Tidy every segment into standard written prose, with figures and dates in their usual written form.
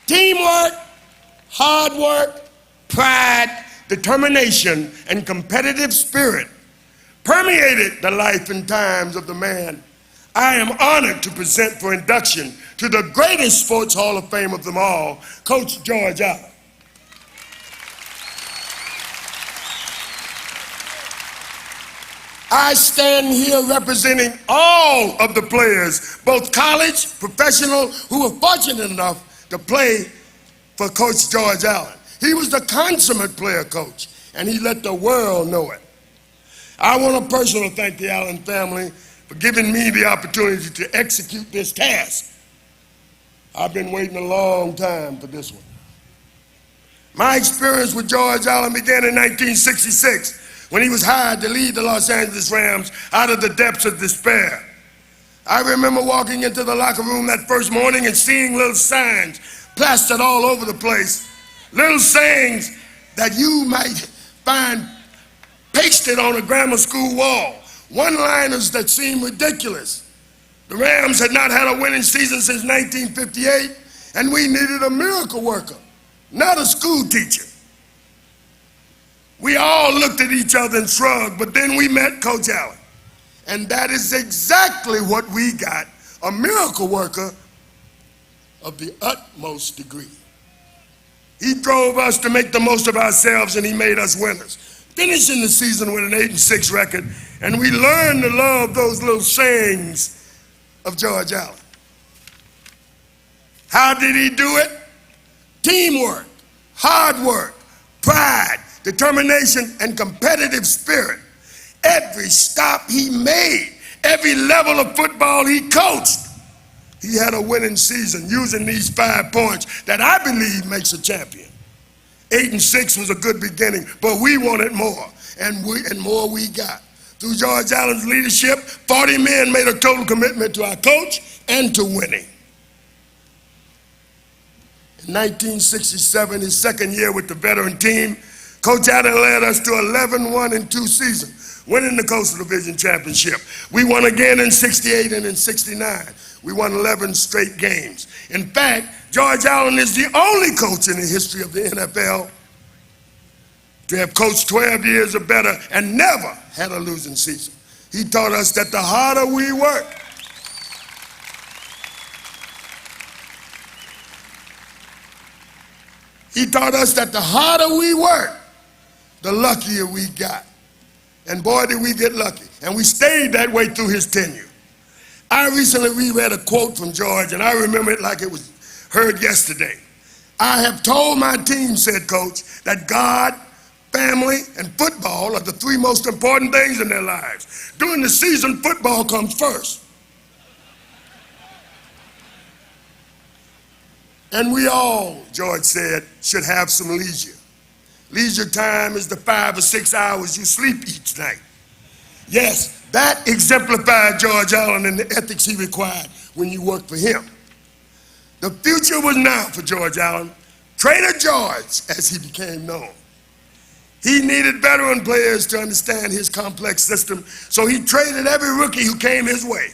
Teamwork, hard work, pride, determination, and competitive spirit permeated the life and times of the man I am honored to present for induction to the greatest sports Hall of Fame of them all, Coach George Allen. I stand here representing all of the players, both college, professional, who were fortunate enough to play for Coach George Allen. He was the consummate player coach, and he let the world know it. I want to personally thank the Allen family for giving me the opportunity to execute this task. I've been waiting a long time for this one. My experience with George Allen began in 1966 when he was hired to lead the Los Angeles Rams out of the depths of despair. I remember walking into the locker room that first morning and seeing little signs plastered all over the place, little sayings that you might find pasted on a grammar school wall, one-liners that seemed ridiculous. The Rams had not had a winning season since 1958, and we needed a miracle worker, not a school teacher. We all looked at each other and shrugged, but then we met Coach Allen. And that is exactly what we got, a miracle worker of the utmost degree. He drove us to make the most of ourselves, and he made us winners, finishing the season with an 8-6 record, and we learned to love those little sayings of George Allen. How did he do it? Teamwork, hard work, pride, determination, and competitive spirit. Every stop he made, every level of football he coached, he had a winning season using these 5 points that I believe makes a champion. 8-6 was a good beginning, but we wanted more, and more we got. Through George Allen's leadership, 40 men made a total commitment to our coach and to winning. In 1967, his second year with the veteran team, Coach Allen led us to 11-1-2 season, winning the Coastal Division Championship. We won again in 68 and in 69. We won 11 straight games. In fact, George Allen is the only coach in the history of the NFL to have coached 12 years or better and never had a losing season. He taught us that the harder we work, the luckier we got. And boy, did we get lucky. And we stayed that way through his tenure. I recently reread a quote from George, and I remember it like it was heard yesterday. I have told my team, said Coach, that God, family, and football are the 3 most important things in their lives. During the season, football comes first. And we all, George said, should have some leisure. Leisure time is the 5 or 6 hours you sleep each night. Yes, that exemplified George Allen and the ethics he required when you worked for him. The future was now for George Allen, Trader George, as he became known. He needed veteran players to understand his complex system, so he traded every rookie who came his way,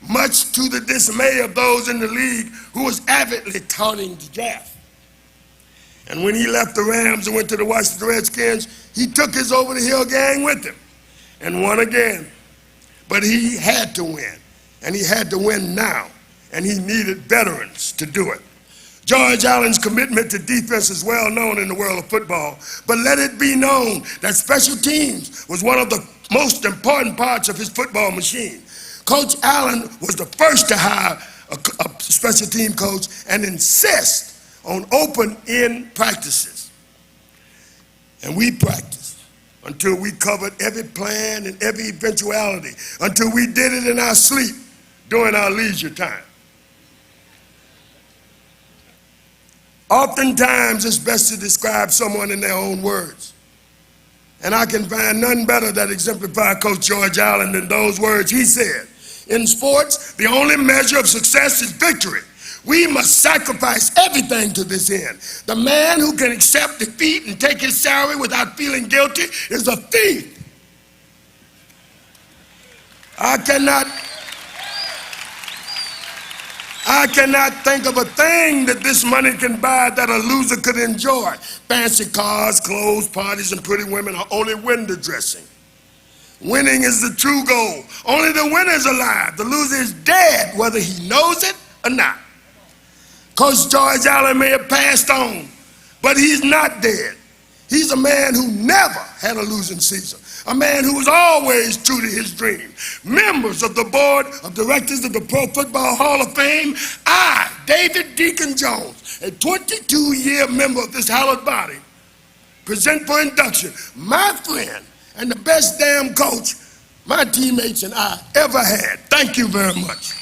much to the dismay of those in the league who was avidly touting the draft. And when he left the Rams and went to the Washington Redskins, he took his over-the-hill gang with him and won again. But he had to win, and he had to win now, and he needed veterans to do it. George Allen's commitment to defense is well known in the world of football, but let it be known that special teams was one of the most important parts of his football machine. Coach Allen was the first to hire a special team coach and insist on open-end practices. And we practiced until we covered every plan and every eventuality, until we did it in our sleep during our leisure time. Oftentimes, it's best to describe someone in their own words. And I can find none better that exemplify Coach George Allen than those words he said. In sports, the only measure of success is victory. We must sacrifice everything to this end. The man who can accept defeat and take his salary without feeling guilty is a thief. I I cannot think of a thing that this money can buy that a loser could enjoy. Fancy cars, clothes, parties, and pretty women are only window dressing. Winning is the true goal. Only the winner is alive. The loser is dead, whether he knows it or not. Coach George Allen may have passed on, but he's not dead. He's a man who never had a losing season, a man who was always true to his dream. Members of the board of directors of the Pro Football Hall of Fame, I, David Deacon Jones, a 22-year member of this hallowed body, present for induction my friend and the best damn coach my teammates and I ever had. Thank you very much.